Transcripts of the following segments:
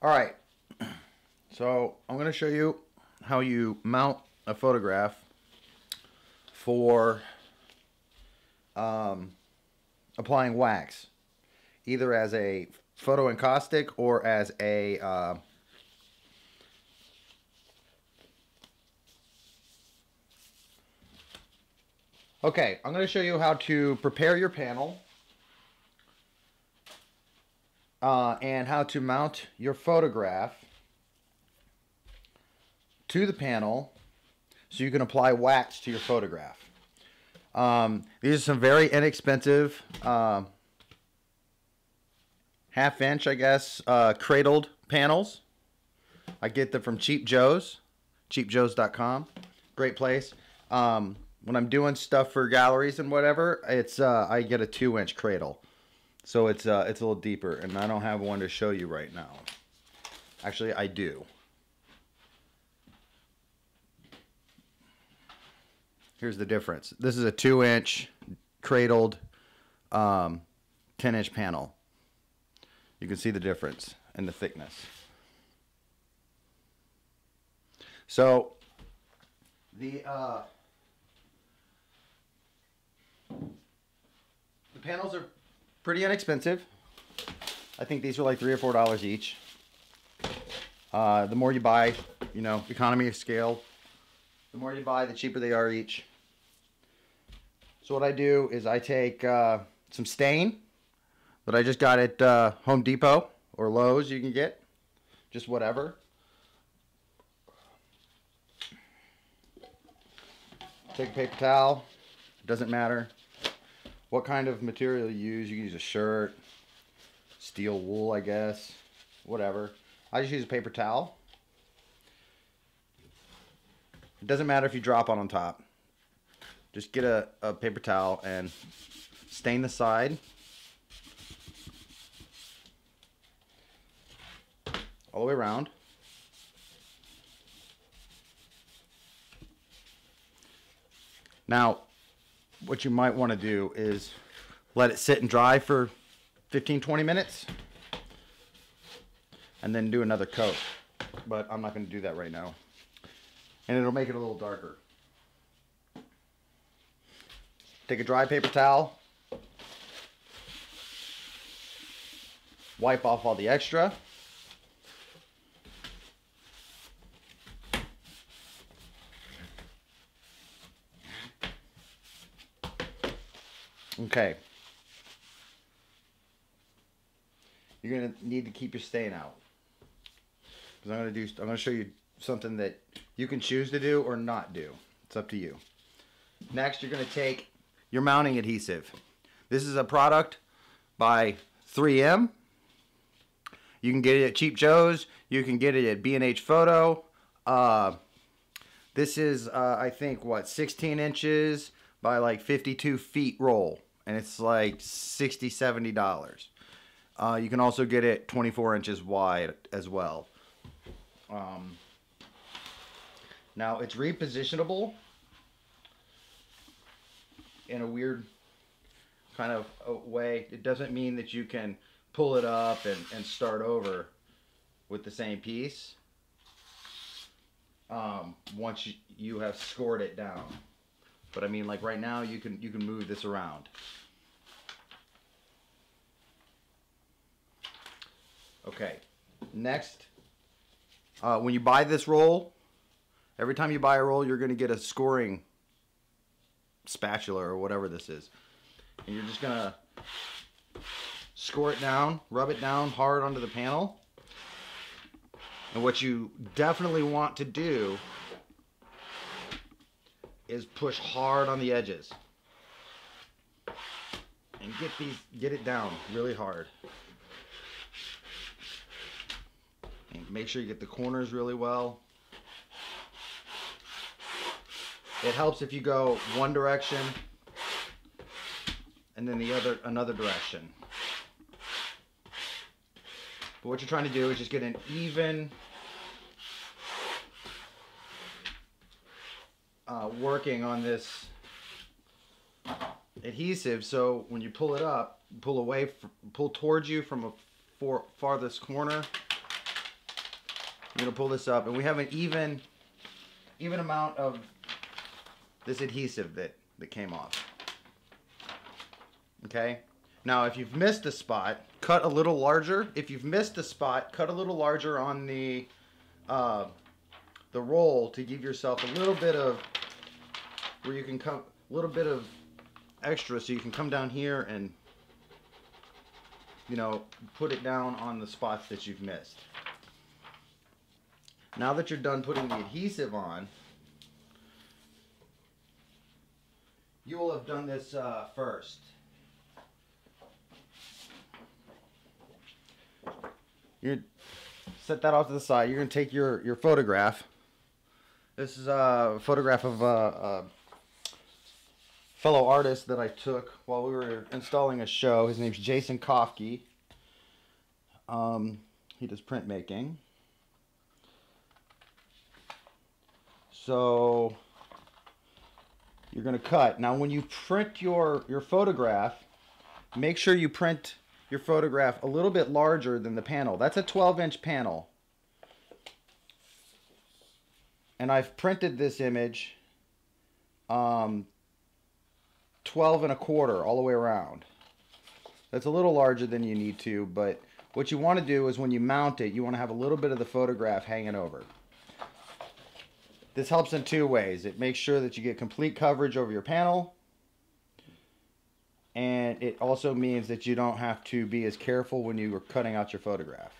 All right, so I'm going to show you how you mount a photograph for applying wax, either as a photo encaustic or as a okay, I'm going to show you how to prepare your panel and how to mount your photograph to the panel so you can apply wax to your photograph. These are some very inexpensive half-inch, I guess, cradled panels. I get them from Cheap Joe's, cheapjoes.com. Great place. When I'm doing stuff for galleries and whatever, it's I get a 2-inch cradle, so it's a little deeper, and I don't have one to show you right now. Actually, I do. Here's the difference. This is a 2-inch cradled 10-inch panel. You can see the difference in the thickness. So the panels are pretty inexpensive. I think these are like $3 or $4 each. The more you buy, you know, economy of scale, the more you buy, the cheaper they are each. So what I do is I take some stain that I just got at Home Depot or Lowe's. You can get just whatever. Take a paper towel. Doesn't matter what kind of material you use. You can use a shirt, steel wool, I guess, whatever. I just use a paper towel. It doesn't matter if you drop on top. Just get a paper towel and stain the side all the way around. Now, what you might want to do is let it sit and dry for 15-20 minutes and then do another coat. But I'm not going to do that right now. And it'll make it a little darker. Take a dry paper towel. Wipe off all the extra. Okay. You're going to need to keep your stain out. Because I'm going to show you something that you can choose to do or not do. It's up to you. Next, you're going to take your mounting adhesive. This is a product by 3M. You can get it at Cheap Joe's. You can get it at B&H Photo. This is, I think, what, 16 inches by like 52 feet roll. And it's like $60, $70. You can also get it 24 inches wide as well. Now, it's repositionable in a weird kind of way. It doesn't mean that you can pull it up and start over with the same piece once you have scored it down. But I mean, like right now, you can move this around. Okay, next, when you buy this roll, every time you buy a roll, you're going to get a scoring spatula or whatever this is. And you're just going to score it down, rub it down hard onto the panel. And what you definitely want to do is push hard on the edges. And get it down really hard. And make sure you get the corners really well. It helps if you go one direction and then another direction. But what you're trying to do is just get an even working on this adhesive, so when you pull it up, pull towards you from a farthest corner, I'm going to pull this up, and we have an even amount of this adhesive that came off. Okay? Now, if you've missed a spot, cut a little larger. If you've missed a spot, cut a little larger on the roll to give yourself a little bit of where you can come, a little bit of extra, so you can come down here and, you know, put it down on the spots that you've missed. Now that you're done putting the adhesive on, you will have done this first. You set that off to the side. You're going to take your photograph. This is a photograph of a fellow artist that I took while we were installing a show. His name's Jason Kofke. He does printmaking. So you're going to cut. Now when you print your photograph, make sure you print your photograph a little bit larger than the panel. That's a 12-inch panel. And I've printed this image 12 1/4 all the way around. That's a little larger than you need to, but what you want to do is when you mount it, you want to have a little bit of the photograph hanging over. This helps in two ways. It makes sure that you get complete coverage over your panel, and it also means that you don't have to be as careful when you are cutting out your photograph.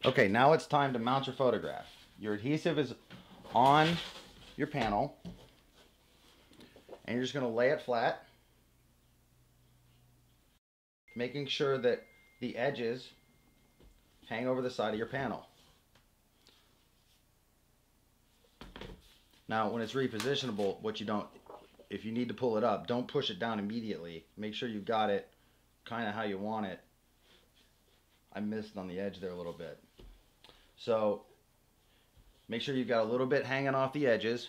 Okay, now it's time to mount your photograph. Your adhesive is on your panel, and you're just going to lay it flat, making sure that the edges hang over the side of your panel. Now, when it's repositionable, if you need to pull it up, don't push it down immediately. Make sure you've got it kind of how you want it. I missed on the edge there a little bit. So make sure you've got a little bit hanging off the edges.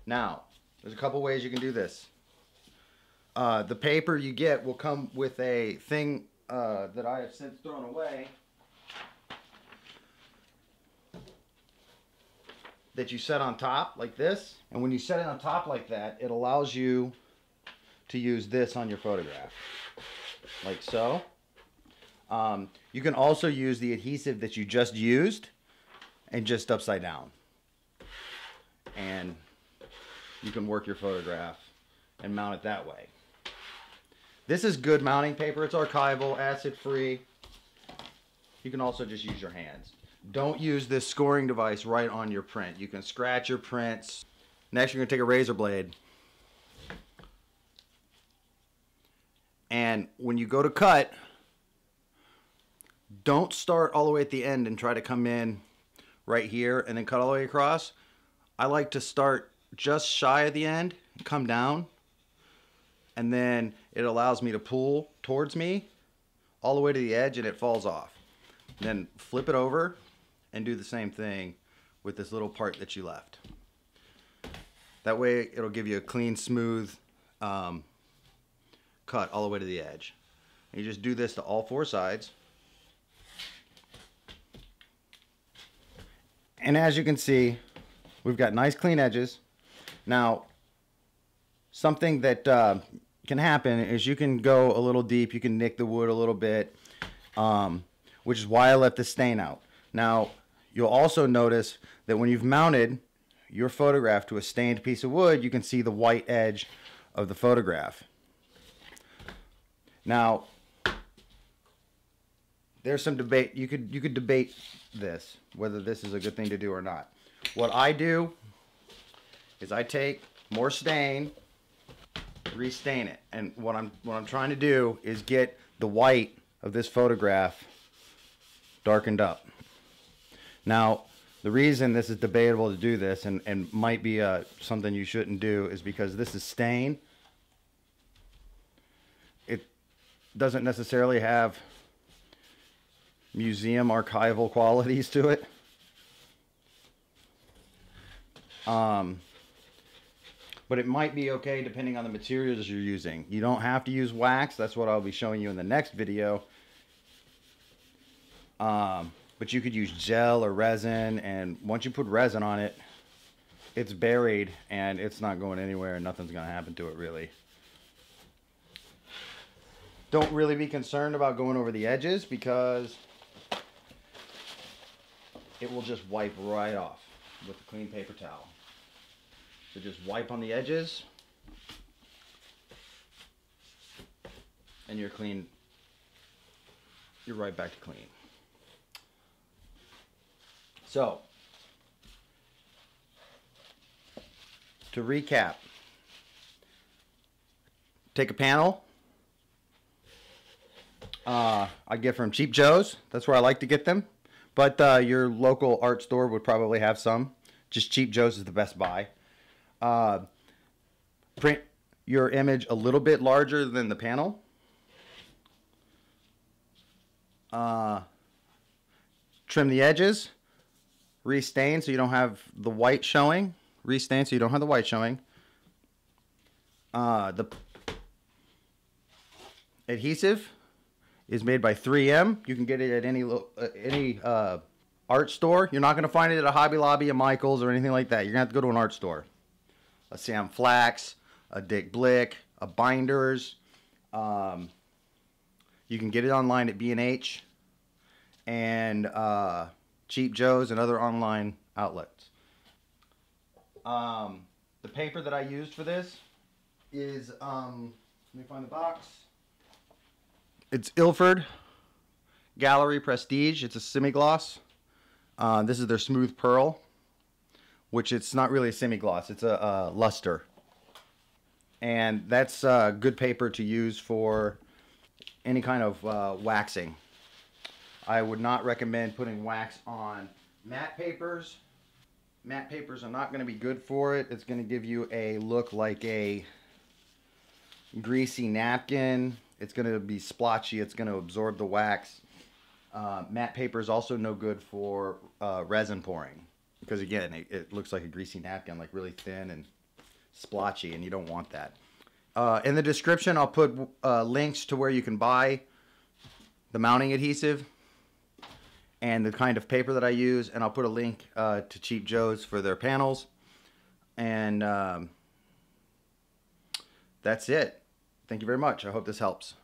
Now, there's a couple ways you can do this. The paper you get will come with a thing that I have since thrown away that you set on top like this. And when you set it on top like that, it allows you to use this on your photograph, like so. You can also use the adhesive that you just used and just upside down, and you can work your photograph and mount it that way. This is good mounting paper. It's archival, acid-free. You can also just use your hands. Don't use this scoring device right on your print. You can scratch your prints. Next, you're going to take a razor blade, and when you go to cut, don't start all the way at the end and try to come in right here and then cut all the way across. I like to start just shy of the end and come down, and then it allows me to pull towards me all the way to the edge, and it falls off. Then flip it over and do the same thing with this little part that you left. That way it'll give you a clean, smooth cut all the way to the edge. And you just do this to all four sides. And as you can see, we've got nice clean edges. Now, something that can happen is you can go a little deep, you can nick the wood a little bit, which is why I left the stain out. Now, you'll also notice that when you've mounted your photograph to a stained piece of wood, you can see the white edge of the photograph. Now, there's some debate. You could debate this, whether this is a good thing to do or not. What I do is I take more stain, restain it, and what I'm trying to do is get the white of this photograph darkened up. Now, the reason this is debatable to do this, and might be something you shouldn't do, is because this is stain. It doesn't necessarily have museum archival qualities to it. but it might be okay depending on the materials you're using. You don't have to use wax. That's what I'll be showing you in the next video. But you could use gel or resin, and once you put resin on it, it's buried and it's not going anywhere and nothing's going to happen to it really. Don't really be concerned about going over the edges because it will just wipe right off with a clean paper towel. So just wipe on the edges and you're clean. You're right back to clean. So, to recap, take a panel. I get from Cheap Joe's. That's where I like to get them. But your local art store would probably have some. Just Cheap Joe's is the best buy. Print your image a little bit larger than the panel. Trim the edges. Restain so you don't have the white showing. Restain so you don't have the white showing. The adhesive is made by 3M. You can get it at any art store. You're not going to find it at a Hobby Lobby, a Michael's, or anything like that. You're going to have to go to an art store. A Sam Flax, a Dick Blick, a Binders. You can get it online at B&H and Cheap Joe's and other online outlets. The paper that I used for this is, let me find the box. It's Ilford Gallery Prestige. It's a semi-gloss. This is their Smooth Pearl, which it's not really a semi-gloss. It's a luster. And that's good paper to use for any kind of waxing. I would not recommend putting wax on matte papers. Matte papers are not going to be good for it. It's going to give you a look like a greasy napkin. It's going to be splotchy. It's going to absorb the wax. Matte paper is also no good for resin pouring because, again, it looks like a greasy napkin, like really thin and splotchy, and you don't want that. In the description, I'll put links to where you can buy the mounting adhesive and the kind of paper that I use, and I'll put a link to Cheap Joe's for their panels. And that's it. Thank you very much. I hope this helps.